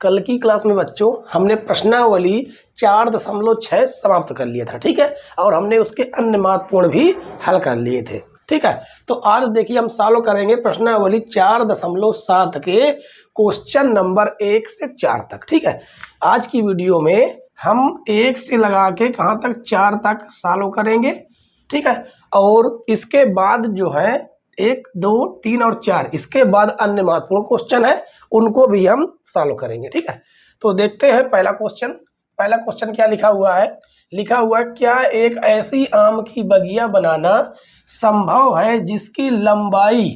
कल की क्लास में बच्चों हमने प्रश्नावली 4.6 समाप्त कर लिया था, ठीक है। और हमने उसके अन्य महत्वपूर्ण भी हल कर लिए थे, ठीक है। तो आज देखिए हम सॉल्व करेंगे प्रश्नावली 4.7 के क्वेश्चन नंबर 1 से 4 तक, ठीक है। आज की वीडियो में हम 1 से लगा के कहाँ तक 4 तक सॉल्व करेंगे, ठीक है। और इसके बाद जो है 1, 2, 3 और 4 इसके बाद अन्य महत्वपूर्ण क्वेश्चन है, उनको भी हम सॉल्व करेंगे, ठीक है। तो देखते हैं पहला क्वेश्चन क्या लिखा हुआ है। लिखा हुआ है, क्या एक ऐसी आम की बगिया बनाना संभव है जिसकी लंबाई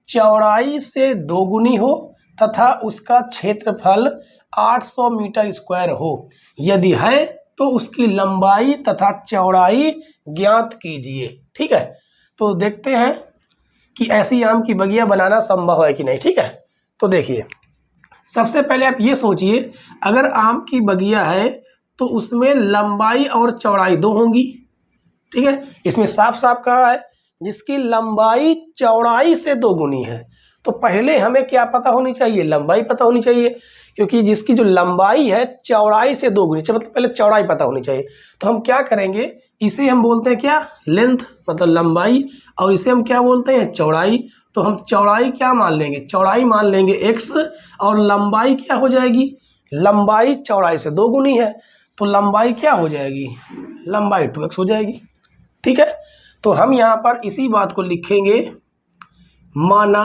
चौड़ाई से दोगुनी हो तथा उसका क्षेत्रफल 800 मीटर स्क्वायर हो। यदि है तो उसकी लंबाई तथा चौड़ाई ज्ञात कीजिए, ठीक है। तो देखते हैं कि ऐसी आम की बगिया बनाना संभव है कि नहीं, ठीक है। तो देखिए सबसे पहले आप ये सोचिए, अगर आम की बगिया है तो उसमें लंबाई और चौड़ाई 2 होंगी, ठीक है। इसमें साफ साफ कहा है जिसकी लंबाई चौड़ाई से 2 गुनी है। तो पहले हमें क्या पता होनी चाहिए, लंबाई पता होनी चाहिए, क्योंकि जिसकी जो लंबाई है चौड़ाई से 2 गुनी, मतलब पहले चौड़ाई पता होनी चाहिए। तो हम क्या करेंगे, इसे हम बोलते हैं क्या, लेंथ, मतलब लंबाई, और इसे हम क्या बोलते हैं, चौड़ाई। तो हम चौड़ाई क्या मान लेंगे, चौड़ाई मान लेंगे x, और लंबाई क्या हो जाएगी, लंबाई चौड़ाई से 2 गुनी है, तो लंबाई क्या हो जाएगी, लंबाई 2x हो जाएगी, ठीक है। तो हम यहाँ पर इसी बात को लिखेंगे, माना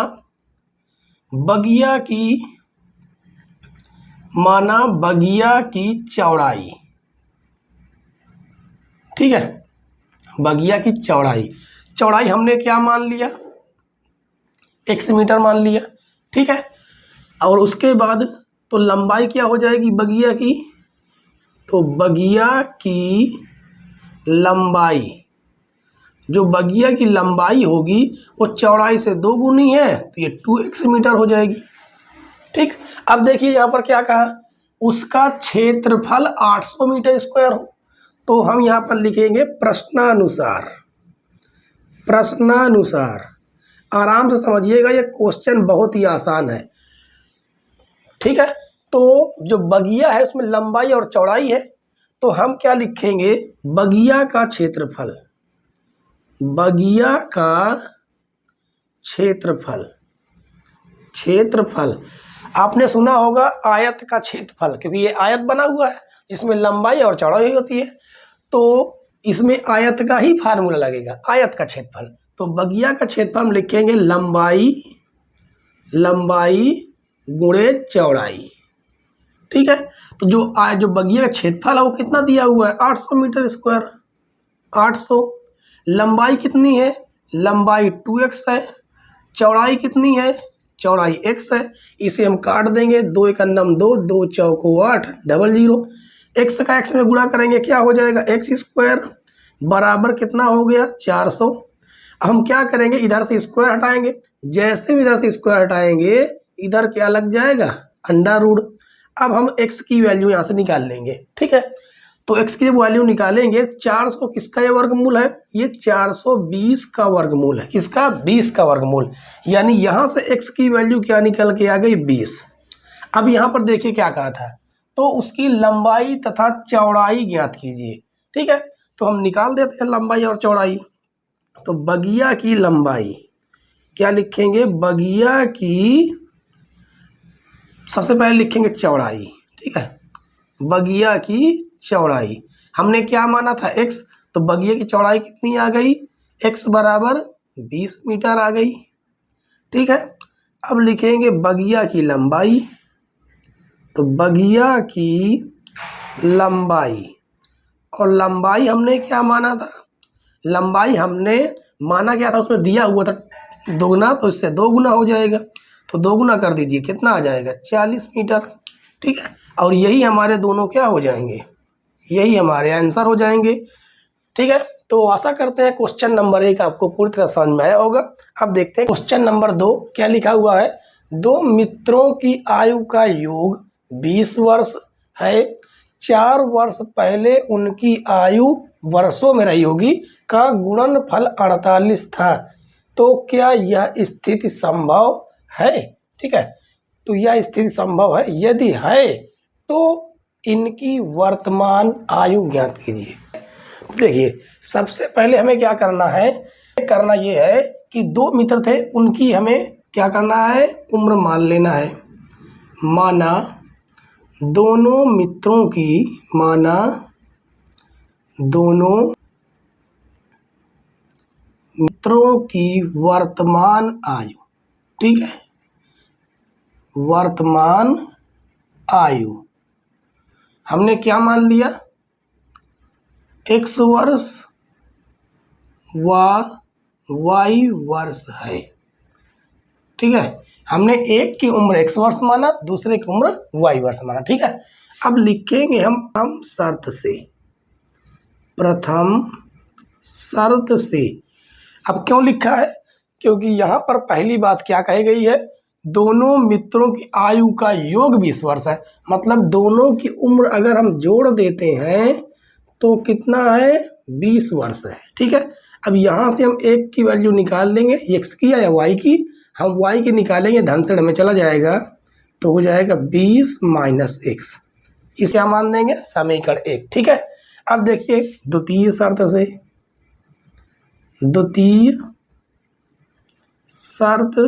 बगिया की चौड़ाई, ठीक है। बगिया की चौड़ाई हमने क्या मान लिया, x मीटर मान लिया, ठीक है। और उसके बाद तो लंबाई क्या हो जाएगी बगिया की, तो बगिया की लंबाई, जो बगिया की लंबाई होगी वो चौड़ाई से 2 गुनी है, तो ये 2x मीटर हो जाएगी, ठीक। अब देखिए यहाँ पर क्या कहा, उसका क्षेत्रफल 800 मीटर स्क्वायर हो। तो हम यहाँ पर लिखेंगे प्रश्नानुसार। आराम से समझिएगा, ये क्वेश्चन बहुत ही आसान है, ठीक है। तो जो बगिया है उसमें लंबाई और चौड़ाई है, तो हम क्या लिखेंगे, बगिया का क्षेत्रफल। आपने सुना होगा आयत का क्षेत्रफल, क्योंकि ये आयत बना हुआ है जिसमें लंबाई और चौड़ाई होती है, तो इसमें आयत का ही फार्मूला लगेगा, आयत का क्षेत्रफल। तो बगिया का क्षेत्रफल हम लिखेंगे लंबाई गुणे चौड़ाई, ठीक है। तो जो बगिया का क्षेत्रफल है वो कितना दिया हुआ है, 800 मीटर स्क्वायर, 800। लंबाई कितनी है, लंबाई 2x है, चौड़ाई कितनी है, चौड़ाई x है। इसे हम काट देंगे, 2 × 2, 2 चौको 8, 00। x का x में गुणा करेंगे क्या हो जाएगा, x स्क्वायर बराबर कितना हो गया, 400। अब हम क्या करेंगे, इधर से स्क्वायर हटाएंगे, जैसे भी इधर से स्क्वायर हटाएंगे इधर क्या लग जाएगा, अंडर रूट। अब हम x की वैल्यू यहाँ से निकाल लेंगे, ठीक है। तो x की वैल्यू निकालेंगे, 400 किसका ये वर्गमूल है, ये 420 का वर्गमूल है, किसका, 20 का वर्गमूल। यानी यहाँ से x की वैल्यू क्या निकल के आ गई, 20। अब यहाँ पर देखिए क्या कहा था, तो उसकी लंबाई तथा चौड़ाई ज्ञात कीजिए, ठीक है। तो हम निकाल देते हैं लंबाई और चौड़ाई। तो बगिया की लंबाई क्या लिखेंगे, बगिया की सबसे पहले लिखेंगे चौड़ाई, ठीक है। बगिया की चौड़ाई हमने क्या माना था, x, तो बगिया की चौड़ाई कितनी आ गई, x बराबर 20 मीटर आ गई, ठीक है। अब लिखेंगे बगिया की लंबाई, तो बगिया की लंबाई, और लंबाई हमने क्या माना था, लंबाई हमने माना क्या था, उसमें दिया हुआ था दोगुना, तो इससे 2 गुना हो जाएगा, तो 2 गुना कर दीजिए, कितना आ जाएगा, 40 मीटर, ठीक है। और यही हमारे दोनों क्या हो जाएंगे, यही हमारे आंसर हो जाएंगे, ठीक है। तो आशा करते हैं क्वेश्चन नंबर 1 आपको पूरी तरह समझ में आया होगा। अब देखते हैं क्वेश्चन नंबर 2 क्या लिखा हुआ है। 2 मित्रों की आयु का योग 20 वर्ष है, 4 वर्ष पहले उनकी आयु वर्षों में रही होगी का गुणनफल 48 था, तो क्या यह स्थिति संभव है, ठीक है। तो यह स्थिति संभव है? यदि है तो इनकी वर्तमान आयु ज्ञात कीजिए। देखिए सबसे पहले हमें क्या करना है, करना ये है कि दो मित्र थे, उनकी हमें क्या करना है, उम्र मान लेना है। माना दोनों मित्रों की वर्तमान आयु, ठीक है, वर्तमान आयु हमने क्या मान लिया, x वर्ष व y वर्ष है, ठीक है। हमने एक की उम्र x वर्ष माना, दूसरे की उम्र y वर्ष माना, ठीक है। अब लिखेंगे हम प्रथम शर्त से। अब क्यों लिखा है, क्योंकि यहाँ पर पहली बात क्या कही गई है, दोनों मित्रों की आयु का योग 20 वर्ष है। मतलब दोनों की उम्र अगर हम जोड़ देते हैं तो कितना है, 20 वर्ष है, ठीक है। अब यहाँ से हम एक की वैल्यू निकाल लेंगे, x की या y की, हम y की निकालेंगे, धन से में चला जाएगा तो हो जाएगा 20 माइनस x, इसे क्या मान देंगे, समीकरण 1, ठीक है। अब देखिए द्वितीय शर्त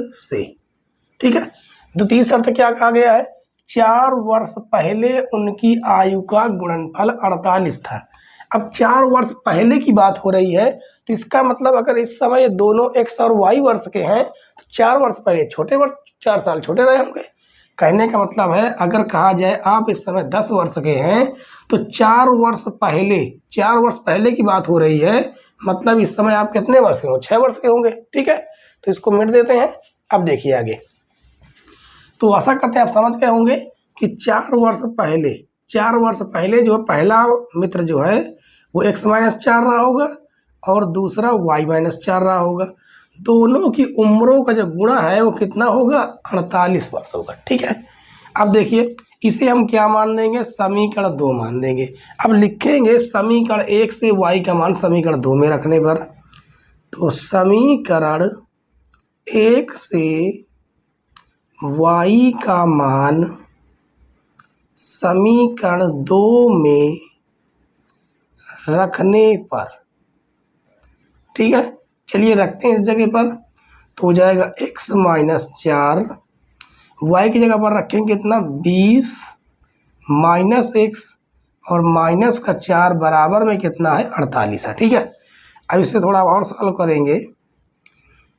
से, ठीक है। द्वितीय शर्त क्या कहा गया है, 4 वर्ष पहले उनकी आयु का गुणनफल 48 था। अब 4 वर्ष पहले की बात हो रही है, तो इसका मतलब अगर इस समय दोनों x और y वर्ष के हैं तो 4 वर्ष पहले छोटे वर्ष 4 साल छोटे रहे होंगे। कहने का मतलब है अगर कहा जाए आप इस समय 10 वर्ष के हैं तो 4 वर्ष पहले की बात हो रही है, मतलब इस समय आप कितने वर्ष के होंगे, 6 वर्ष के होंगे, ठीक है। तो इसको मिट देते हैं। अब देखिए आगे, तो आशा करते हैं आप समझ गए होंगे कि 4 वर्ष पहले जो पहला मित्र जो है वो x-4 रहा होगा और दूसरा y-4 रहा होगा। दोनों की उम्रों का जो गुणा है वो कितना होगा, 48 वर्ष होगा, ठीक है। अब देखिए इसे हम क्या मान देंगे, समीकरण 2 मान देंगे। अब लिखेंगे समीकरण 1 से y का मान समीकरण 2 में रखने पर, तो समीकरण 1 से y का मान समीकरण 2 में रखने पर, ठीक है। चलिए रखते हैं इस जगह पर, तो हो जाएगा x-4, y की जगह पर रखेंगे कितना, 20 माइनस x और माइनस का 4 बराबर में कितना है, 48 है, ठीक है। अब इससे थोड़ा और सॉल्व करेंगे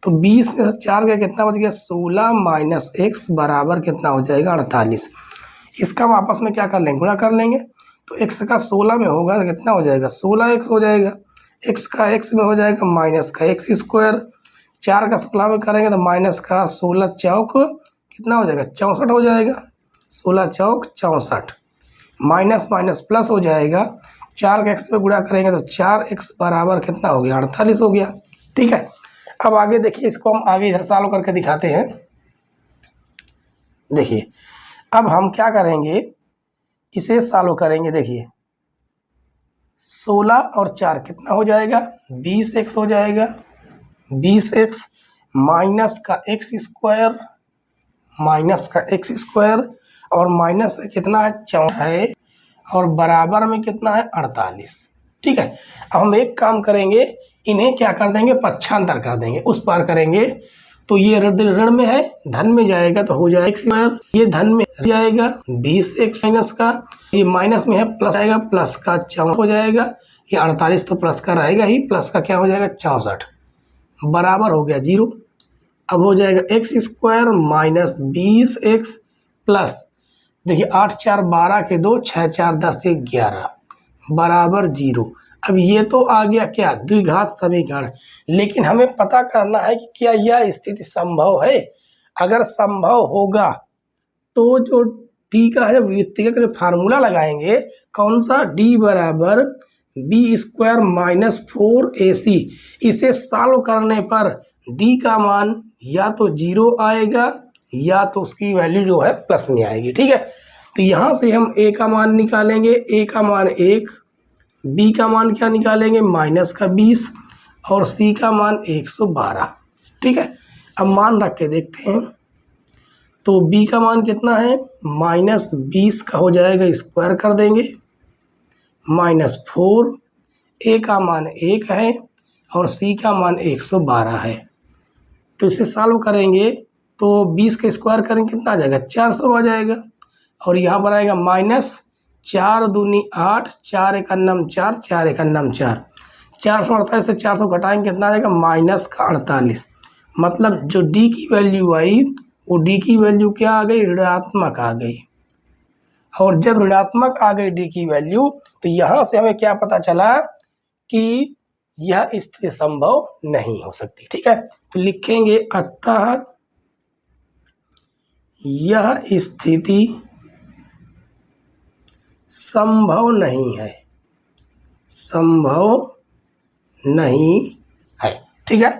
तो 20 में से 4 का कितना बच गया, 16 माइनस x बराबर कितना हो जाएगा, 48। इसका हम आपस में क्या कर लेंगे, गुणा कर लेंगे। तो x का 16 में होगा तो कितना हो जाएगा, 16x हो जाएगा, x का x में हो जाएगा माइनस का x स्क्वायर, 4 का 16 में करेंगे तो माइनस का 16 चौक कितना हो जाएगा, 64 हो जाएगा, 16 चौक 64, माइनस माइनस प्लस हो जाएगा, 4 का x में गुणा करेंगे तो 4x बराबर कितना हो गया, 48 हो गया, ठीक है। अब आगे देखिए, इसको हम आगे इधर सॉल्व करके दिखाते हैं। देखिए अब हम क्या करेंगे, इसे सॉल्व करेंगे। देखिए 16 और 4 कितना हो जाएगा, 20x हो जाएगा, 20x माइनस का x स्क्वायर और माइनस कितना है, 4 है और बराबर में कितना है, 48, ठीक है। अब हम एक काम करेंगे, इन्हें क्या कर देंगे, पक्षांतर कर देंगे, उस पार करेंगे तो ये ऋण में है, धन में जाएगा तो हो जाएगा x स्क्वायर, ये धन में जाएगा 20x माइनस का, ये माइनस में है प्लस आएगा, प्लस का 64 हो जाएगा, ये 48 तो प्लस का रहेगा ही, प्लस का क्या हो जाएगा, 64 बराबर हो गया 0। अब हो जाएगा x square minus 20x plus, देखिए 8 4 12 के 2, 6 4 10 1 11 बराबर 0। अब ये तो आ गया क्या, द्विघात समीकरण, लेकिन हमें पता करना है कि क्या यह स्थिति संभव है। अगर संभव होगा तो जो डी का है, व्युत्क्रम का जो फार्मूला लगाएंगे, कौन सा, d बराबर बी स्क्वायर माइनस 4ac, इसे सॉल्व करने पर d का मान या तो 0 आएगा या तो उसकी वैल्यू जो है प्लस में आएगी, ठीक है। तो यहाँ से हम a का मान निकालेंगे, a का मान 1, b का मान क्या निकालेंगे, माइनस का 20 और c का मान 112, ठीक है। अब मान रख के देखते हैं, तो b का मान कितना है, -20 का हो जाएगा, स्क्वायर कर देंगे, -4, a का मान 1 है और c का मान 112 है। तो इसे सॉल्व करेंगे तो 20 का स्क्वायर करेंगे कितना आ जाएगा, 400 आ जाएगा। और यहाँ पर आएगा -4 दूनी 8, 4 एक अन्नम 4, 4 एक अन्नम 4, 448 से 400 घटाएंगे कितना आ जाएगा, -48। मतलब जो d की वैल्यू आई वो d की वैल्यू क्या आ गई, ऋणात्मक आ गई। और जब ऋणात्मक आ गई d की वैल्यू तो यहाँ से हमें क्या पता चला कि यह स्थिति संभव नहीं हो सकती। ठीक है, तो लिखेंगे अतः यह स्थिति संभव नहीं है, संभव नहीं है। ठीक है,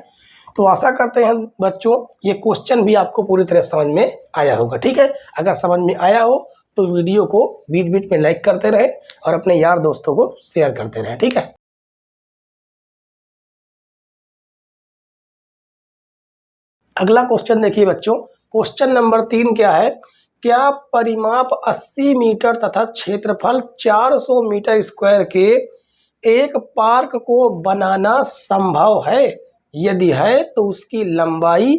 तो आशा करते हैं बच्चों ये क्वेश्चन भी आपको पूरी तरह समझ में आया होगा। ठीक है, अगर समझ में आया हो तो वीडियो को बीच बीच में लाइक करते रहे और अपने यार दोस्तों को शेयर करते रहे। ठीक है, अगला क्वेश्चन देखिए बच्चों, क्वेश्चन नंबर 3 क्या है, क्या परिमाप 80 मीटर तथा क्षेत्रफल 400 मीटर स्क्वायर के एक पार्क को बनाना संभव है? यदि है तो उसकी लंबाई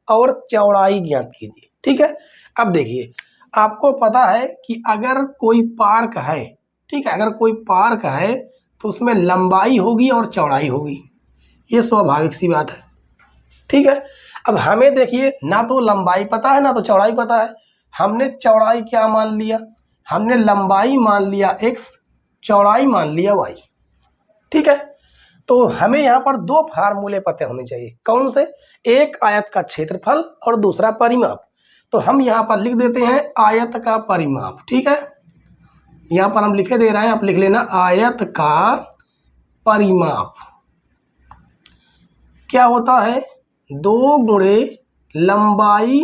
और चौड़ाई ज्ञात कीजिए। ठीक है, अब देखिए आपको पता है कि अगर कोई पार्क है, ठीक है, अगर कोई पार्क है तो उसमें लंबाई होगी और चौड़ाई होगी, ये स्वाभाविक सी बात है। ठीक है, अब हमें देखिए ना तो लंबाई पता है ना तो चौड़ाई पता है। हमने चौड़ाई क्या मान लिया, हमने लंबाई मान लिया x, चौड़ाई मान लिया y। ठीक है, तो हमें यहाँ पर दो फार्मूले पते होने चाहिए। कौन से, एक आयत का क्षेत्रफल और दूसरा परिमाप। तो हम यहाँ पर लिख देते हैं आयत का परिमाप। ठीक है, यहाँ पर हम लिखे दे रहे हैं, आप लिख लेना आयत का परिमाप क्या होता है, 2 गुणे लंबाई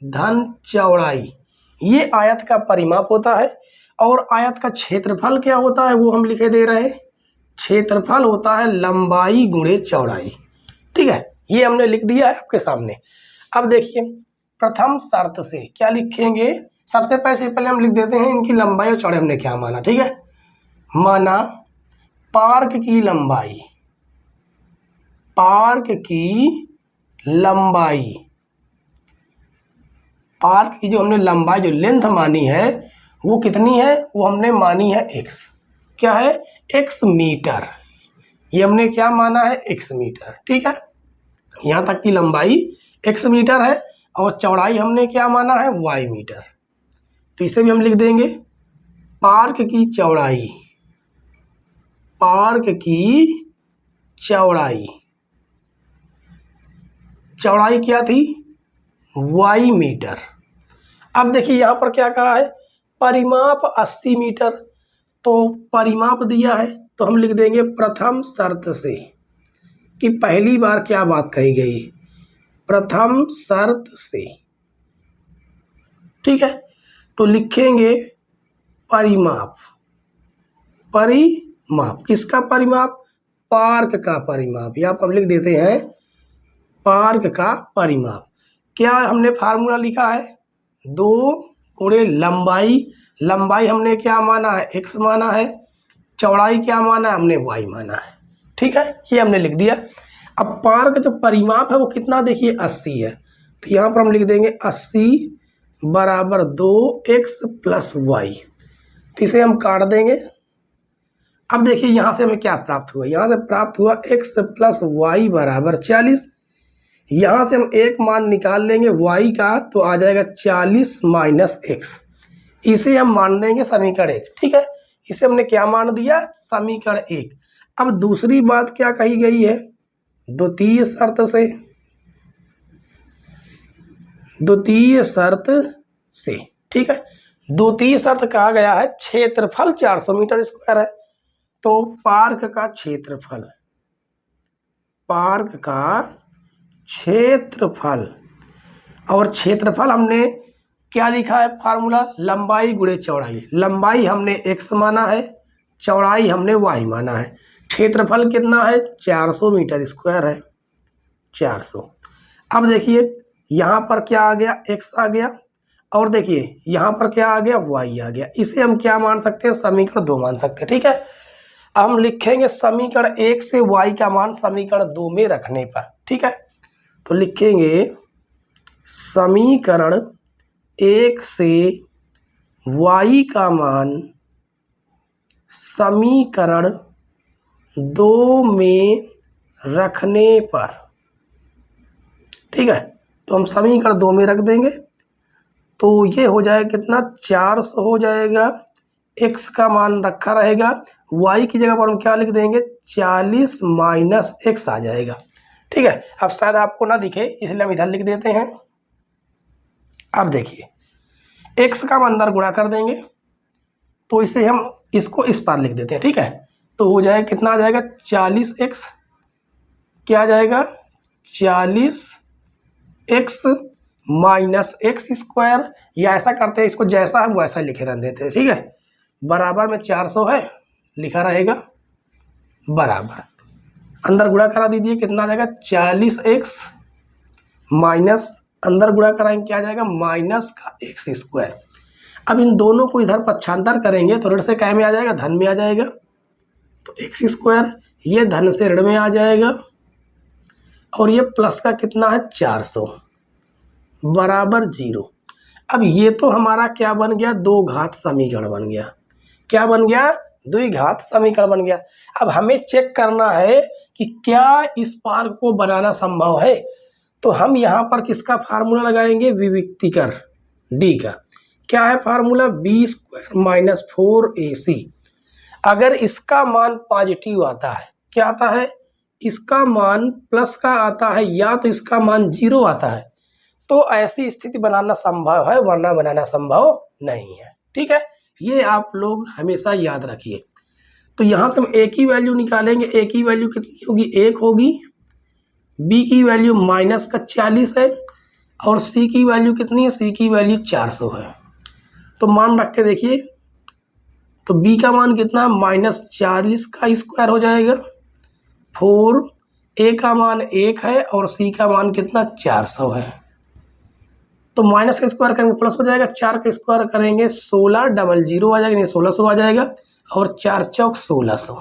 धन चौड़ाई, ये आयत का परिमाप होता है। और आयत का क्षेत्रफल क्या होता है वो हम लिखे दे रहे हैं, क्षेत्रफल होता है लंबाई गुणे चौड़ाई। ठीक है, ये हमने लिख दिया है आपके सामने। अब देखिए प्रथम शर्त से क्या लिखेंगे, सबसे पहले हम लिख देते हैं इनकी लंबाई और चौड़ाई हमने क्या माना। ठीक है, माना पार्क की लंबाई, पार्क की लंबाई, पार्क की जो हमने लंबाई जो लेंथ मानी है वो कितनी है, वो हमने मानी है x। क्या है, x मीटर, ये हमने क्या माना है, x मीटर। ठीक है, यहाँ तक की लंबाई x मीटर है और चौड़ाई हमने क्या माना है, y मीटर। तो इसे भी हम लिख देंगे पार्क की चौड़ाई, पार्क की चौड़ाई, चौड़ाई क्या थी, y मीटर। अब देखिए यहाँ पर क्या कहा है, परिमाप 80 मीटर, तो परिमाप दिया है तो हम लिख देंगे प्रथम शर्त से कि पहली बार क्या बात कही गई, प्रथम शर्त से। ठीक है, तो लिखेंगे परिमाप, परिमाप किसका परिमाप, पार्क का परिमाप। यहाँ पर हम लिख देते हैं पार्क का परिमाप। क्या हमने फार्मूला लिखा है, 2 गुणे लंबाई, लंबाई हमने क्या माना है, x माना है, चौड़ाई क्या माना है, हमने y माना है। ठीक है, ये हमने लिख दिया। अब पार्क जो परिमाप है वो कितना, देखिए 80 है, तो यहाँ पर हम लिख देंगे 80 बराबर 2x प्लस y, तो इसे हम काट देंगे। अब देखिए यहाँ से हमें क्या प्राप्त हुआ, यहाँ से प्राप्त हुआ x प्लस y बराबर 40। यहाँ से हम एक मान निकाल लेंगे y का, तो आ जाएगा 40 माइनस x, इसे हम मान देंगे समीकरण 1। ठीक है, इसे हमने क्या मान दिया, समीकरण 1। अब दूसरी बात क्या कही गई है, द्वितीय शर्त से, द्वितीय शर्त से। ठीक है, द्वितीय शर्त कहा गया है क्षेत्रफल 400 मीटर स्क्वायर है, तो पार्क का क्षेत्रफल, पार्क का क्षेत्रफल, और क्षेत्रफल हमने क्या लिखा है फार्मूला, लंबाई गुणे चौड़ाई। लंबाई हमने x माना है, चौड़ाई हमने y माना है। क्षेत्रफल कितना है, 400 मीटर स्क्वायर है, 400। अब देखिए यहाँ पर क्या आ गया, x आ गया, और देखिए यहाँ पर क्या आ गया, y आ गया। इसे हम क्या मान सकते हैं, समीकरण 2 मान सकते हैं। ठीक है, अब हम लिखेंगे समीकरण 1 से y का मान समीकरण 2 में रखने पर। ठीक है, तो लिखेंगे समीकरण 1 से y का मान समीकरण 2 में रखने पर। ठीक है, तो हम समीकरण 2 में रख देंगे, तो ये हो जाएगा कितना, 400 हो जाएगा। x का मान रखा रहेगा, y की जगह पर हम क्या लिख देंगे, 40 माइनस x आ जाएगा। ठीक है, अब शायद आपको ना दिखे इसलिए हम इधर लिख देते हैं। अब देखिए x का मान अंदर गुणा कर देंगे, तो इसे हम इसको इस पार लिख देते हैं। ठीक है, तो हो जाएगा कितना आ जाएगा, 40x क्या आ जाएगा, 40x माइनस एक्स स्क्वायर, या ऐसा करते हैं इसको जैसा हम वैसा लिखे रह देते हैं। ठीक है, बराबर में 400 है लिखा रहेगा, बराबर अंदर गुणा करा दीजिए, कितना आ जाएगा, 40x माइनस अंदर गुणा कराएंगे क्या आ जाएगा, माइनस का एक्स स्क्वायर। अब इन दोनों को इधर पक्षांतर करेंगे तो ऋण से क्या में आ जाएगा, धन में आ जाएगा, तो एक्स स्क्वायर ये धन से ऋण में आ जाएगा, और ये प्लस का कितना है, 400 बराबर 0। अब ये तो हमारा क्या बन गया, 2 घात समीकरण बन गया। क्या बन गया, 2 घात समीकरण बन गया। अब हमें चेक करना है कि क्या इस पार को बनाना संभव है, तो हम यहाँ पर किसका फार्मूला लगाएंगे, विविक्तिकर डी का। क्या है formula, B square minus 4ac। अगर इसका मान पॉजिटिव आता है, क्या आता है, इसका मान प्लस का आता है, या तो इसका मान 0 आता है, तो ऐसी स्थिति बनाना संभव है, वरना बनाना संभव नहीं है। ठीक है, ये आप लोग हमेशा याद रखिए। तो यहाँ से हम a की वैल्यू निकालेंगे, a की वैल्यू कितनी होगी, 1 होगी, b की वैल्यू माइनस का 40 है, और c की वैल्यू कितनी है, c की वैल्यू 400 है। तो मान रख के देखिए, तो b का मान कितना, माइनस 40 का स्क्वायर हो जाएगा, 4, a का मान 1 है, और c का मान कितना, 400 है। तो माइनस का स्क्वायर करेंगे प्लस हो जाएगा, 4 का स्क्वायर करेंगे 16 डबल 0 आ जाएगा, नहीं 1600 आ जाएगा, और 4 चौक 1600।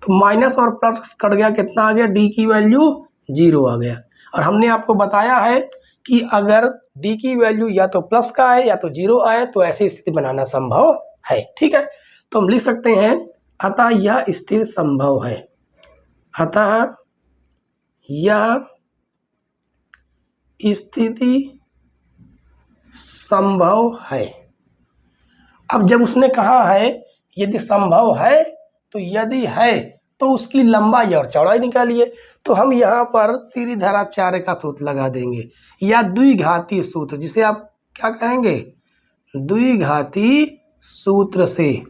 तो माइनस और प्लस कट गया, कितना आ गया, डी की वैल्यू 0 आ गया। और हमने आपको बताया है कि अगर डी की वैल्यू या तो प्लस का आए या तो 0 आए, तो ऐसी स्थिति बनाना संभव है। ठीक है, तो हम लिख सकते हैं, अतः यह स्थिति संभव है, अतः यह स्थिति संभव है। अब जब उसने कहा है यदि संभव है, तो यदि है तो उसकी लंबाई और चौड़ाई निकालिए। तो हम यहाँ पर श्रीधराचार्य का सूत्र लगा देंगे, या द्विघाती सूत्र, जिसे आप क्या कहेंगे, द्विघाती सूत्र से।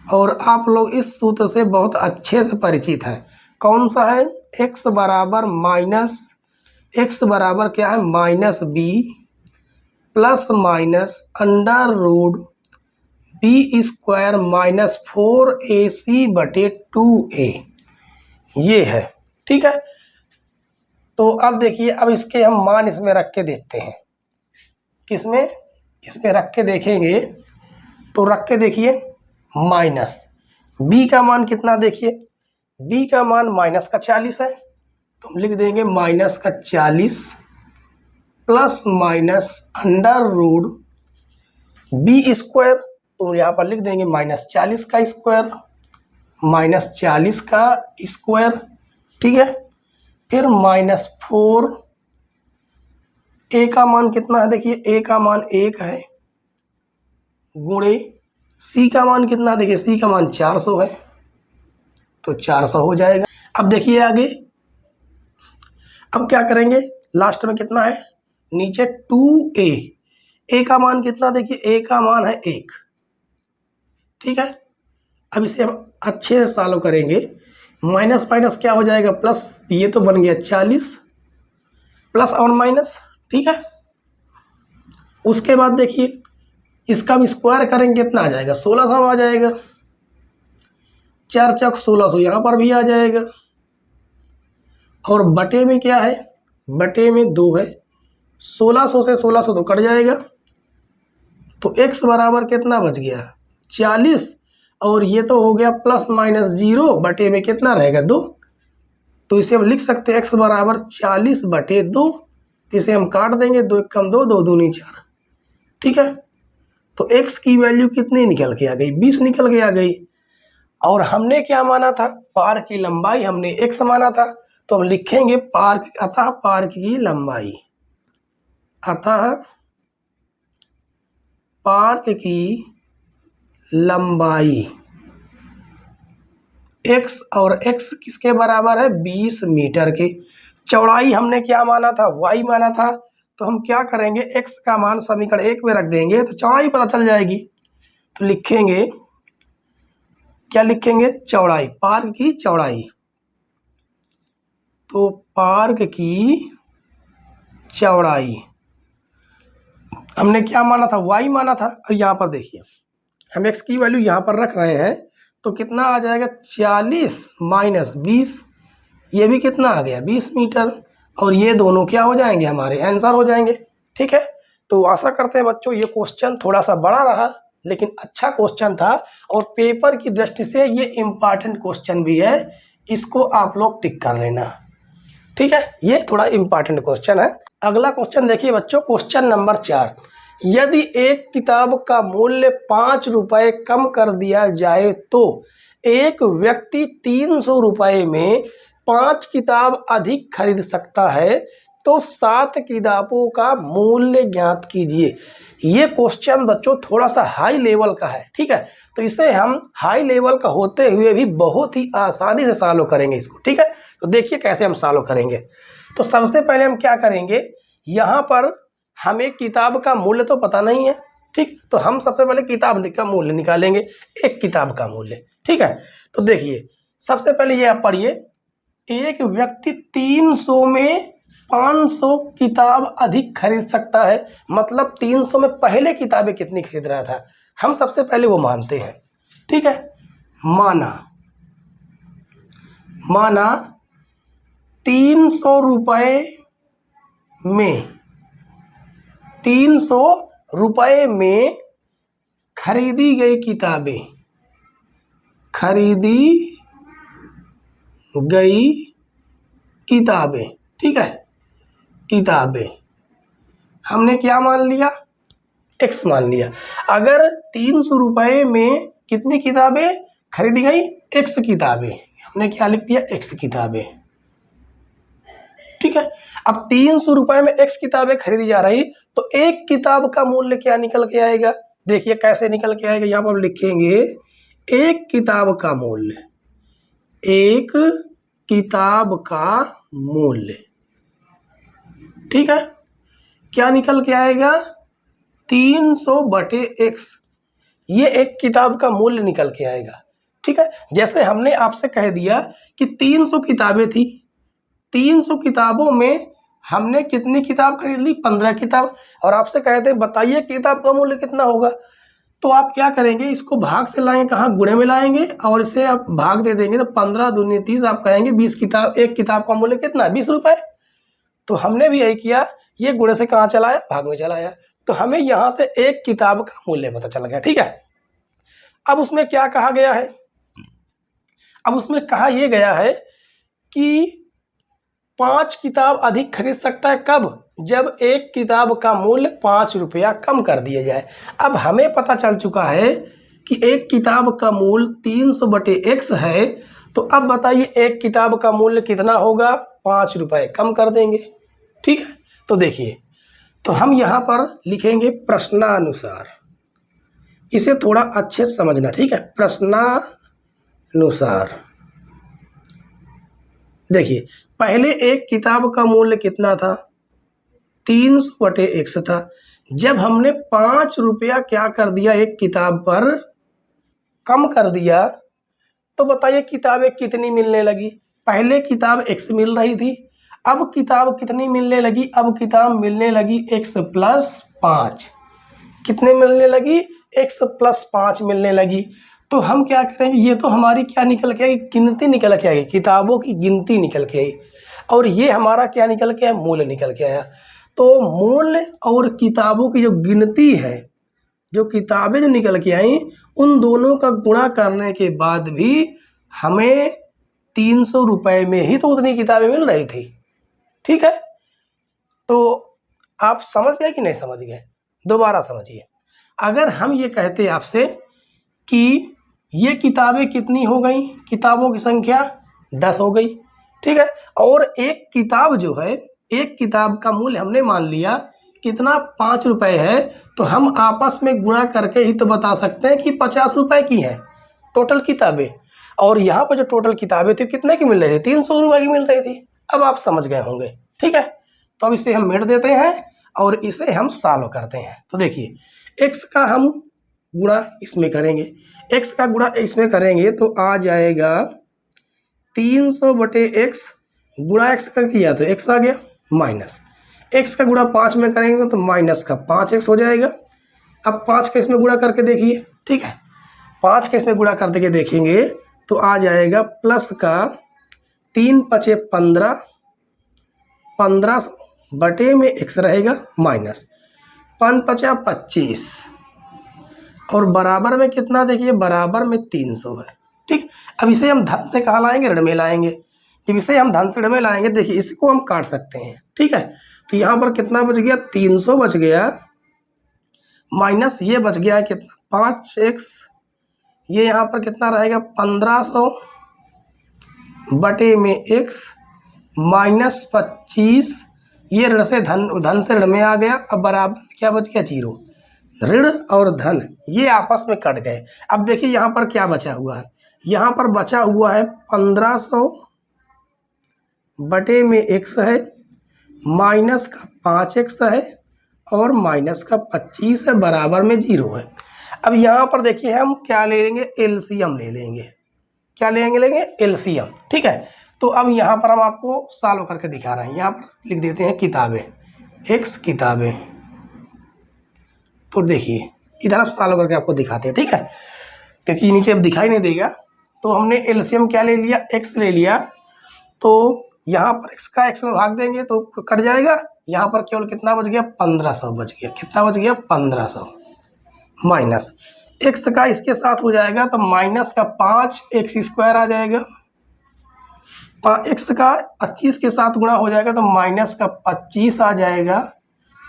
और आप लोग इस सूत्र से बहुत अच्छे से परिचित हैं। कौन सा है, x बराबर माइनस, x बराबर क्या है, minus B plus minus under root B square minus 4ac बटे 2a, ये है। ठीक है, तो अब देखिए, अब इसके हम मान इसमें रख के देखते हैं, किसमें, इसमें रख के देखेंगे। तो रख के देखिए, माइनस b का मान कितना, देखिए b का मान माइनस का 40 है, तो हम लिख देंगे माइनस का 40 plus minus under root B square, तो यहाँ पर लिख देंगे माइनस 40 का स्क्वायर, माइनस 40 का स्क्वायर। ठीक है, फिर माइनस 4, ए का मान कितना है, देखिए ए का मान 1 है, गुणे सी का मान कितना, देखिए सी का मान 400 है, तो 400 हो जाएगा। अब देखिए आगे, अब क्या करेंगे, लास्ट में कितना है, नीचे 2a, ए का मान कितना, देखिए ए का मान है 1। ठीक है, अब इसे हम अच्छे से सॉल्व करेंगे। माइनस माइनस क्या हो जाएगा, प्लस, ये तो बन गया 40 प्लस और माइनस। ठीक है, उसके बाद देखिए इसका भी स्क्वायर करेंगे, कितना आ जाएगा, 1600 आ जाएगा, 4 चौक 1600 यहाँ पर भी आ जाएगा, और बटे में क्या है, बटे में 2 है, 1600 से 1600 तो कट जाएगा, तो x बराबर कितना बच गया 40, और ये तो हो गया प्लस माइनस 0 बटे में कितना रहेगा 2। तो इसे हम लिख सकते हैं x बराबर 40 बटे 2। इसे हम काट देंगे, 2 एक कम 2, 2 दूनी 4। ठीक है, तो x की वैल्यू कितनी निकल के आ गई 20 निकल के आ गई। और हमने क्या माना था, पार्क की लंबाई हमने x माना था, तो हम लिखेंगे अतः पार्क की लंबाई, अतः पार्क की लंबाई x, और x किसके बराबर है 20 मीटर के। चौड़ाई हमने क्या माना था y माना था, तो हम क्या करेंगे x का मान समीकरण 1 में रख देंगे तो चौड़ाई पता चल जाएगी। तो लिखेंगे, क्या लिखेंगे, चौड़ाई, पार्क की चौड़ाई। तो पार्क की चौड़ाई हमने क्या माना था y माना था, और यहाँ पर देखिए हम x की वैल्यू यहाँ पर रख रहे हैं, तो कितना आ जाएगा 40 माइनस 20, ये भी कितना आ गया 20 मीटर, और ये दोनों क्या हो जाएंगे हमारे आंसर हो जाएंगे। ठीक है, तो आशा करते हैं बच्चों ये क्वेश्चन थोड़ा सा बड़ा रहा लेकिन अच्छा क्वेश्चन था, और पेपर की दृष्टि से ये इम्पॉर्टेंट क्वेश्चन भी है, इसको आप लोग टिक कर लेना। ठीक है, ये थोड़ा इम्पॉर्टेंट क्वेश्चन है। अगला क्वेश्चन देखिए बच्चों, क्वेश्चन नंबर 4, यदि एक किताब का मूल्य 5 रुपये कम कर दिया जाए तो एक व्यक्ति 300 रुपये में 5 किताब अधिक खरीद सकता है, तो 7 किताबों का मूल्य ज्ञात कीजिए। ये क्वेश्चन बच्चों थोड़ा सा हाई लेवल का है। ठीक है, तो इसे हम हाई लेवल का होते हुए भी बहुत ही आसानी से सॉल्व करेंगे इसको। ठीक है, तो देखिए कैसे हम सॉल्व करेंगे। तो सबसे पहले हम क्या करेंगे, यहाँ पर हमें किताब का मूल्य तो पता नहीं है। ठीक, तो हम सबसे पहले किताब का मूल्य निकालेंगे, एक किताब का मूल्य। ठीक है, तो देखिए सबसे पहले ये आप पढ़िए, एक व्यक्ति 300 में 500 किताब अधिक खरीद सकता है, मतलब 300 में पहले किताबें कितनी खरीद रहा था, हम सबसे पहले वो मानते हैं। ठीक है, माना 300 रुपये में खरीदी गई किताबें। ठीक है, किताबें हमने क्या मान लिया, x मान लिया। अगर 300 रुपये में कितनी किताबें खरीदी गई, x किताबें, हमने क्या लिख दिया x किताबें। ठीक है, अब 300 रुपये में x किताबें खरीदी जा रही, तो एक किताब का मूल्य क्या निकल के आएगा, देखिए कैसे निकल के आएगा। यहाँ पर लिखेंगे एक किताब का मूल्य, एक किताब का मूल्य। ठीक है, क्या निकल के आएगा 300 बटे x, ये एक किताब का मूल्य निकल के आएगा। ठीक है, जैसे हमने आपसे कह दिया कि 300 किताबें थी, 300 किताबों में हमने कितनी किताब खरीद ली, 15 किताब, और आपसे कहते हैं बताइए किताब का मूल्य कितना होगा। तो आप क्या करेंगे, इसको भाग से लाएंगे, कहाँ गुणे में लाएंगे, और इसे आप भाग दे देंगे, तो 15 दूनी 30, आप कहेंगे 20 किताब, एक किताब का मूल्य कितना है 20 रुपये। तो हमने भी यही किया, ये गुणे से कहाँ चला आया, भाग में चला आया, तो हमें यहाँ से एक किताब का मूल्य पता चल गया। ठीक है, अब उसमें क्या कहा गया है, अब उसमें कहा यह गया है कि 5 किताब अधिक खरीद सकता है, कब, जब एक किताब का मूल्य 5 रुपया कम कर दिया जाए। अब हमें पता चल चुका है कि एक किताब का मूल्य 300 बटे x है, तो अब बताइए एक किताब का मूल्य कितना होगा, 5 रुपये कम कर देंगे। ठीक है, तो देखिए, तो हम यहाँ पर लिखेंगे प्रश्नानुसार, इसे थोड़ा अच्छे से समझना। ठीक है, प्रश्नानुसार देखिए, पहले एक किताब का मूल्य कितना था 300 बटे x था, जब हमने 5 रुपया क्या कर दिया एक किताब पर कम कर दिया, तो बताइए किताबें कितनी मिलने लगी, पहले किताब x मिल रही थी, अब किताब कितनी मिलने लगी, अब किताब मिलने लगी x प्लस 5, कितने मिलने लगी, x प्लस 5 मिलने लगी। तो हम क्या करेंगे, ये तो हमारी क्या निकल के आई, गिनती निकल के आई, किताबों की गिनती निकल के आई, और ये हमारा क्या निकल के आया, मूल्य निकल के आया। तो मूल्य और किताबों की जो गिनती है जो किताबें जो निकल के आई उन दोनों का गुणा करने के बाद भी हमें 300 रुपये में ही तो उतनी किताबें मिल रही थी। ठीक है, तो आप समझ गए कि नहीं समझ गए? दोबारा समझिए। अगर हम ये कहते आपसे कि ये किताबें कितनी हो गई, किताबों की संख्या 10 हो गई, ठीक है, और एक किताब जो है, एक किताब का मूल्य हमने मान लिया कितना, 5 रुपये है, तो हम आपस में गुणा करके ही तो बता सकते हैं कि 50 रुपये की है टोटल किताबें। और यहाँ पर जो टोटल किताबें थी कितने की मिल रही थी, 300 रुपये की मिल रही थी। अब आप समझ गए होंगे। ठीक है, तो अब इसे हम मिट देते हैं और इसे हम सॉल्व करते हैं। तो देखिए x का हम गुणा इसमें करेंगे, x का गुणा इसमें करेंगे तो आ जाएगा 300 बटे एक्स, गुणा x का किया तो x आ गया, माइनस x का गुणा 5 में करेंगे तो माइनस का 5x हो जाएगा। अब 5 का इसमें गुणा करके देखिए, ठीक है, 5 का इसमें गुणा करके देखेंगे तो आ जाएगा प्लस का 3 पचे 15, 1500 बटे में x रहेगा माइनस 5 पचा 25 और बराबर में कितना, देखिए बराबर में 300 है। ठीक, अब इसे हम धन से कहाँ लाएंगे, ऋण में लाएंगे। जब इसे हम धन से ऋण में लाएंगे, देखिए इसको हम काट सकते हैं। ठीक है, तो यहाँ पर कितना बच गया, 300 बच गया, माइनस ये बच गया कितना 5x, ये यहाँ पर कितना रहेगा 1500 बटे में x माइनस 25, ये ऋण से धन, धन से ऋण में आ गया। अब बराबर क्या बच गया, 0। ऋण और धन ये आपस में कट गए। अब देखिए यहाँ पर क्या बचा हुआ है, यहाँ पर बचा हुआ है 1500 बटे में x है, माइनस का 5x है और माइनस का 25 है, बराबर में 0 है। अब यहाँ पर देखिए हम क्या ले लेंगे, एलसीएम ले लेंगे। क्या लेंगे, एलसीएम। ठीक है, तो अब यहाँ पर हम आपको सॉल्व करके दिखा रहे हैं। यहाँ पर लिख देते हैं किताबें, x किताबें। तो देखिए इधर आप सॉल्व करके आपको दिखाते हैं। ठीक है, क्योंकि नीचे अब दिखाई नहीं देगा, तो हमने एलसीएम क्या ले लिया, x ले लिया, तो यहाँ पर x का x में भाग देंगे तो कट जाएगा। यहाँ पर केवल कितना बच गया, 1500 बच गया। कितना बच गया, 1500, माइनस x का इसके साथ हो जाएगा तो माइनस का 5x² आ जाएगा। x का 25 के साथ गुणा हो जाएगा तो माइनस का 25 आ जाएगा,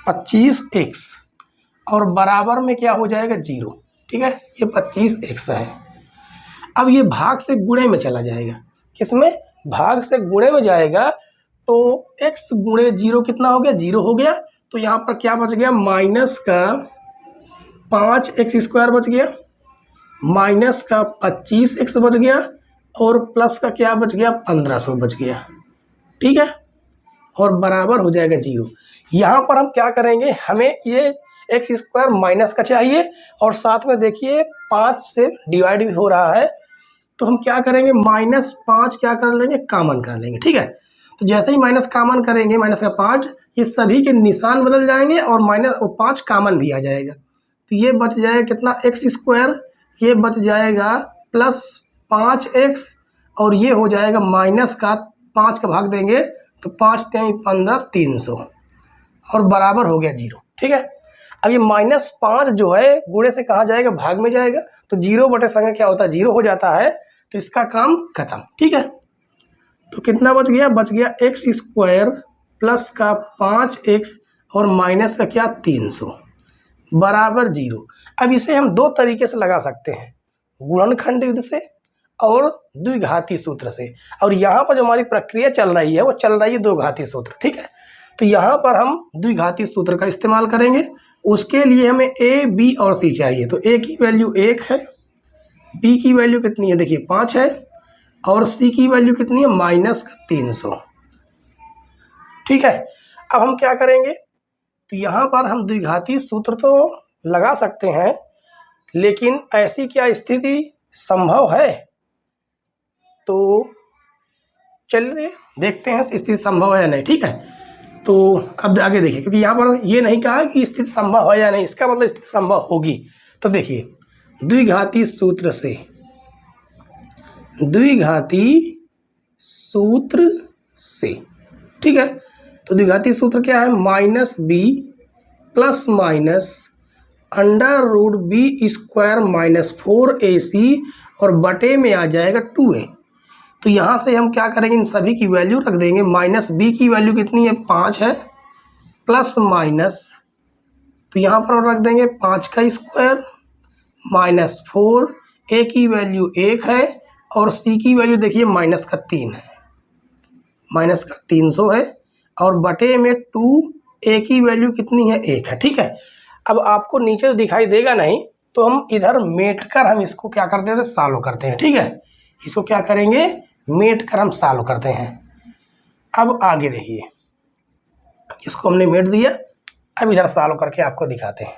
25x, और बराबर में क्या हो जाएगा, 0। ठीक है, ये 25x है। अब ये भाग से गुणे में चला जाएगा, किसमें, भाग से गुणे में जाएगा, तो x गुणे 0 कितना हो गया, 0 हो गया। तो यहाँ पर क्या बच गया, माइनस का 5x² बच गया, माइनस का 25x बच गया, और प्लस का क्या बच गया, 1500 बच गया। ठीक है, और बराबर हो जाएगा 0। यहाँ पर हम क्या करेंगे, हमें ये x² माइनस का चाहिए और साथ में देखिए 5 से डिवाइड भी हो रहा है, तो हम क्या करेंगे, -5 क्या कर लेंगे, कॉमन कर लेंगे। ठीक है, तो जैसे ही माइनस कॉमन करेंगे, माइनस का 5, ये सभी के निशान बदल जाएंगे और माइनस 5 कॉमन भी आ जाएगा। तो ये बच जाएगा कितना, x², ये बच जाएगा प्लस 5x, और ये हो जाएगा माइनस का 5 का भाग देंगे तो 5 3 15, 300, और बराबर हो गया 0। ठीक है, अब ये -5 जो है गुणे से कहाँ जाएगा, भाग में जाएगा, तो 0 बटे संख्या क्या होता है, 0 हो जाता है, तो इसका काम खत्म। ठीक है, तो कितना बच गया, बच गया x² प्लस का 5x और माइनस का क्या, 300, बराबर 0। अब इसे हम दो तरीके से लगा सकते हैं, गुणनखंड विधि से और द्विघाती सूत्र से। और यहाँ पर जो हमारी प्रक्रिया चल रही है वो चल रही है द्विघाती सूत्र। ठीक है, तो यहाँ पर हम द्विघाती सूत्र का इस्तेमाल करेंगे। उसके लिए हमें a, b और c चाहिए। तो a की वैल्यू 1 है, b की वैल्यू कितनी है, देखिए 5 है, और c की वैल्यू कितनी है, -300। ठीक है, अब हम क्या करेंगे, तो यहाँ पर हम द्विघाती सूत्र तो लगा सकते हैं, लेकिन ऐसी क्या स्थिति संभव है, तो चलिए देखते हैं स्थिति संभव है या नहीं। ठीक है, तो अब आगे देखिए, क्योंकि यहाँ पर ये नहीं कहा कि स्थिति संभव है या नहीं, इसका मतलब स्थिति संभव होगी। तो देखिए द्विघाती सूत्र से, द्विघाती सूत्र से, ठीक है, तो द्विघाती सूत्र क्या है, -b plus minus under root b² -4ac और बटे में आ जाएगा 2a। तो यहाँ से हम क्या करेंगे, इन सभी की वैल्यू रख देंगे। -b की वैल्यू कितनी है, 5 है, प्लस माइनस, तो यहाँ पर रख देंगे 5 का स्क्वायर -4, a की वैल्यू 1 है और c की वैल्यू देखिए -3 है, -300 है और बटे में 2a की वैल्यू कितनी है, 1 है। ठीक है, अब आपको नीचे दिखाई देगा नहीं तो हम इधर मेट कर हम इसको क्या करते हैं, सॉल्व करते हैं। ठीक है, इसको क्या करेंगे, मेट कर हम सॉल्व करते हैं। अब आगे देखिए, इसको हमने मेट दिया, अब इधर सॉल्व करके आपको दिखाते हैं।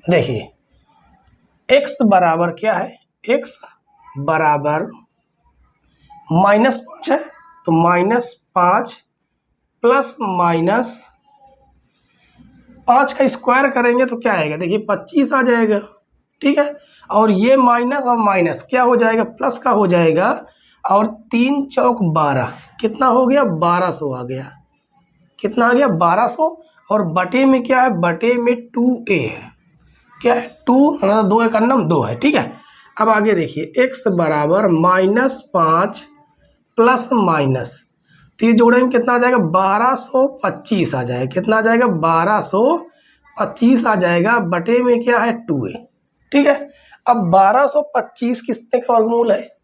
देखिए x बराबर क्या है, x बराबर -5 है, तो -5 प्लस माइनस 5 का स्क्वायर करेंगे तो क्या आएगा, देखिए 25 आ जाएगा। ठीक है, और ये माइनस और माइनस क्या हो जाएगा, प्लस का हो जाएगा, और 3 चौक 12 कितना हो गया, 1200 आ गया। कितना आ गया, 1200, और बटे में क्या है, बटे में 2a है, क्या है 2, 2 एक अन्नम 2 है। ठीक है, अब आगे देखिए x बराबर -5 प्लस माइनस, तो ये जोड़ेंगे कितना आ जाएगा, 1225 आ जाएगा। कितना आ जाएगा, 1225 आ जाएगा, बटे में क्या है 2a। ठीक है, अब 1225 किसने का वर्गमूल है,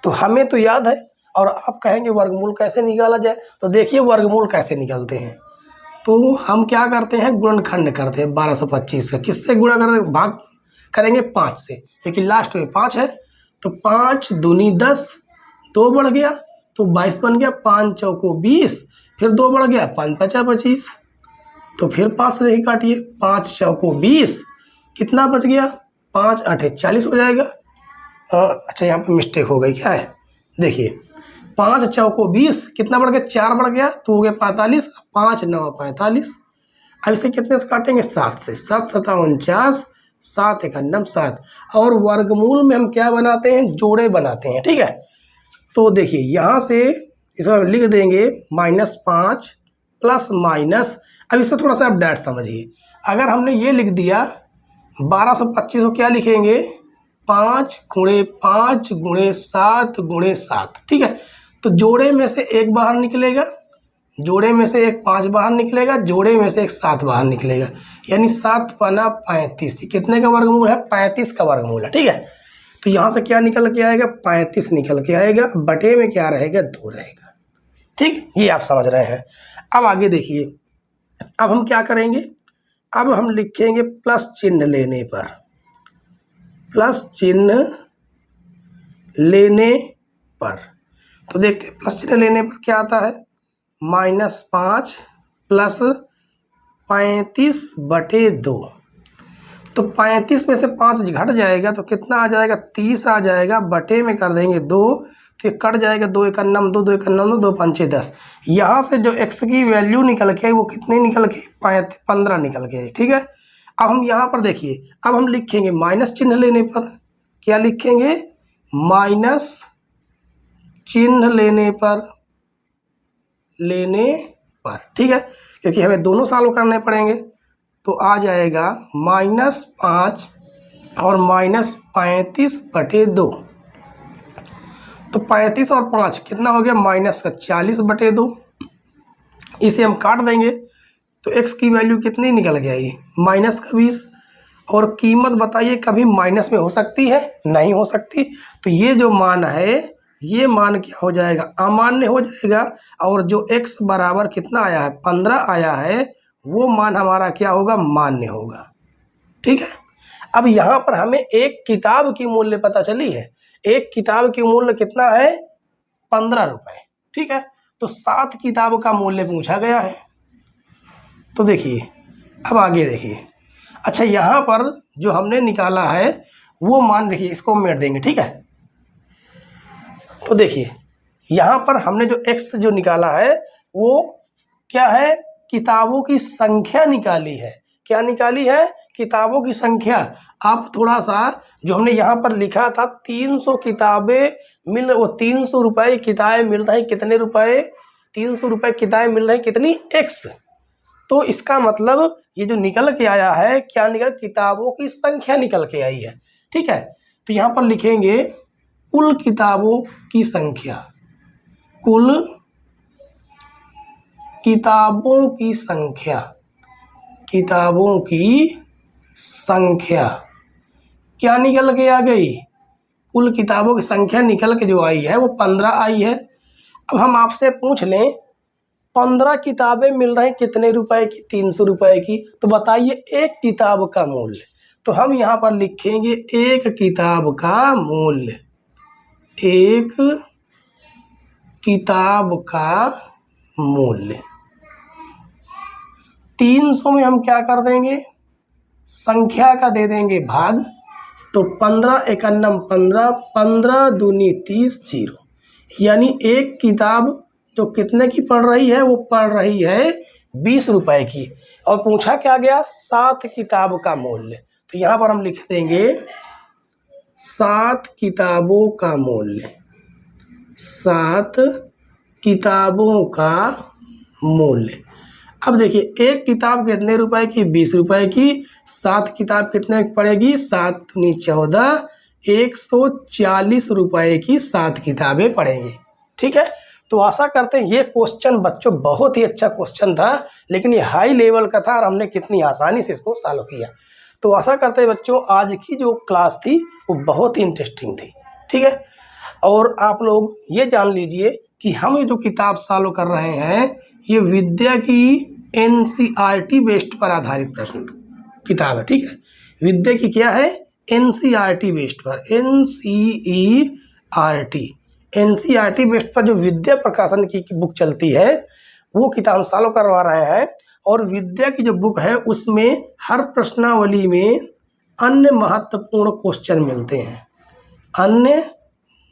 तो हमें तो याद है, और आप कहेंगे वर्गमूल कैसे निकाला जाए, तो देखिए वर्गमूल कैसे निकलते हैं। तो हम क्या करते हैं, गुणनखंड करते हैं 1225 का। किससे गुणा करते, भाग करेंगे 5 से, लेकिन लास्ट में 5 है, तो 5 दूनी 10, 2 बढ़ गया तो 22 बन गया, 5 चौको 20, फिर 2 बढ़ गया, 5 पचा 25, तो फिर 5 से देखिए काटिए, 5 चौको 20, कितना बच गया, 5 8 40 हो जाएगा। अच्छा यहाँ पे मिस्टेक हो गई, क्या है, देखिए 5 चौको 20, कितना बढ़ गया, 4 बढ़ गया तो हो गया 45, 5 9 45। अब इसे कितने से काटेंगे, 7 से, 7 7 49, 7 1 9 7, और वर्गमूल में हम क्या बनाते हैं, जोड़े बनाते हैं। ठीक है, तो देखिए यहाँ से इसमें लिख देंगे -5 प्लस माइनस, अब इससे थोड़ा सा आप डैट समझिए। अगर हमने ये लिख दिया 1225 को क्या लिखेंगे, 5 × 5 × 7 × 7। ठीक है, तो जोड़े में से 1 बाहर निकलेगा, जोड़े में से 1 5 बाहर निकलेगा, जोड़े में से 1 7 बाहर निकलेगा, यानी 7 पना 35। कितने का वर्गमूल है, 35 का वर्गमूल है। ठीक है, तो यहाँ से क्या निकल के आएगा, 35 निकल के आएगा, बटे में क्या रहेगा, 2 रहेगा। ठीक, ये आप समझ रहे हैं। अब आगे देखिए, अब हम क्या करेंगे, अब हम लिखेंगे प्लस चिन्ह लेने पर, प्लस चिन्ह लेने पर, तो देखते हैं प्लस चिन्ह लेने पर क्या आता है, -5 प्लस 35 बटे 2, तो 35 में से 5 घट जाएगा तो कितना आ जाएगा, 30 आ जाएगा, बटे में कर देंगे 2, तो ये कट जाएगा, 2 1 9 2, 2 1 9 2, 5 6 10। यहाँ से जो x की वैल्यू निकल के आई वो कितने निकल के, 15 निकल के आई। ठीक है, अब हम यहाँ पर देखिए, अब हम लिखेंगे माइनस चिन्ह लेने पर, क्या लिखेंगे, माइनस चिन्ह लेने पर, ठीक है, क्योंकि हमें दोनों सॉल्व करने पड़ेंगे, तो आ जाएगा -5 और -35 बटे 2, तो 35 और 5 कितना हो गया, -40 बटे 2। इसे हम काट देंगे तो x की वैल्यू कितनी निकल गई, -20, और कीमत बताइए कभी माइनस में हो सकती है, नहीं हो सकती। तो ये जो मान है, ये मान क्या हो जाएगा, अमान्य हो जाएगा, और जो x बराबर कितना आया है, 15 आया है, वो मान हमारा क्या होगा, मान्य होगा। ठीक है, अब यहाँ पर हमें एक किताब की मूल्य पता चली है, एक किताब की मूल्य कितना है, 15 रुपये। ठीक है, तो 7 किताब का मूल्य पूछा गया है। तो देखिए, अब आगे देखिए, अच्छा यहाँ पर जो हमने निकाला है वो मान देखिए, इसको मेट देंगे। ठीक है, तो देखिए यहाँ पर हमने जो x जो निकाला है वो क्या है, किताबों की संख्या निकाली है। क्या निकाली है, किताबों की संख्या। आप थोड़ा सा जो हमने यहाँ पर लिखा था 300 किताबें मिल, वो 300 रुपये किताबें मिल रही, कितने रुपए, 300 रुपये किताबें मिल रही, कितनी, x। तो इसका मतलब ये जो निकल के आया है, क्या निकल, किताबों की संख्या निकल के आई है। ठीक है, तो यहाँ पर लिखेंगे कुल किताबों की संख्या, कुल किताबों की संख्या, किताबों की संख्या क्या निकल के आ गई, कुल किताबों की संख्या निकल के जो आई है वो 15 आई है। अब हम आपसे पूछ लें 15 किताबें मिल रही कितने रुपए की, 300 रुपए की, तो बताइए एक किताब का मूल्य। तो हम यहाँ पर लिखेंगे एक किताब का मूल्य, एक किताब का मूल्य। 300 में हम क्या कर देंगे, संख्या का दे देंगे भाग, तो 15 एकन्नम 15, 15 दूनी 30, 0, यानी एक किताब जो कितने की पड़ रही है, वो पड़ रही है 20 रुपए की। और पूछा क्या गया, 7 किताब का मूल्य, तो यहाँ पर हम लिख देंगे 7 किताबों का मूल्य, 7 किताबों का मूल्य। अब देखिए एक किताब कितने रुपए की, 20 रुपए की, 7 किताब कितने की पड़ेगी, 7 दूनी 14, 140 रुपए की 7 किताबें पड़ेंगी। ठीक है, तो आशा करते हैं ये क्वेश्चन बच्चों बहुत ही अच्छा क्वेश्चन था, लेकिन ये हाई लेवल का था और हमने कितनी आसानी से इसको सॉल्व किया। तो आशा करते हैं बच्चों आज की जो क्लास थी वो बहुत ही इंटरेस्टिंग थी। ठीक है, और आप लोग ये जान लीजिए कि हम ये जो किताब सॉल्व कर रहे हैं ये विद्या की NCERT बेस्ड पर आधारित प्रश्न किताब है। ठीक है, विद्या की क्या है, NCERT बेस्ड पर, NCERT बेस्ड पर जो विद्या प्रकाशन की बुक चलती है वो किताब सॉल्व करवा रहे हैं। और विद्या की जो बुक है उसमें हर प्रश्नावली में अन्य महत्वपूर्ण क्वेश्चन मिलते हैं, अन्य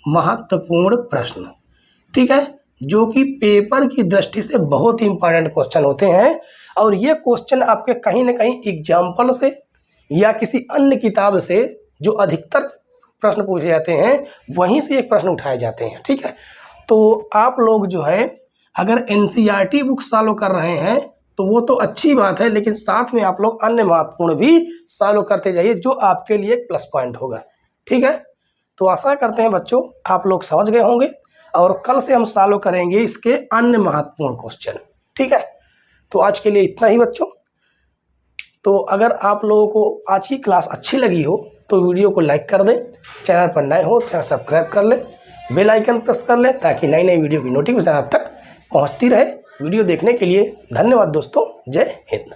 महत्वपूर्ण प्रश्न। ठीक है, जो कि पेपर की दृष्टि से बहुत ही इंपॉर्टेंट क्वेश्चन होते हैं। और ये क्वेश्चन आपके कहीं ना कहीं एग्जाम्पल से या किसी अन्य किताब से जो अधिकतर प्रश्न पूछे जाते हैं वहीं से एक प्रश्न उठाए जाते हैं। ठीक है, तो आप लोग जो है अगर NCERT बुक सॉल्व कर रहे हैं तो वो तो अच्छी बात है, लेकिन साथ में आप लोग अन्य महत्वपूर्ण भी सॉल्व करते जाइए जो आपके लिए एक प्लस पॉइंट होगा। ठीक है, तो आशा करते हैं बच्चों आप लोग समझ गए होंगे और कल से हम सॉल्व करेंगे इसके अन्य महत्वपूर्ण क्वेश्चन। ठीक है, तो आज के लिए इतना ही बच्चों। तो अगर आप लोगों को आज की क्लास अच्छी लगी हो तो वीडियो को लाइक कर दें, चैनल पर नए हो चैनल सब्सक्राइब कर लें, बेल आइकन प्रेस कर लें ताकि नई नई वीडियो की नोटिफिकेशन आप तक पहुंचती रहे। वीडियो देखने के लिए धन्यवाद दोस्तों, जय हिंद।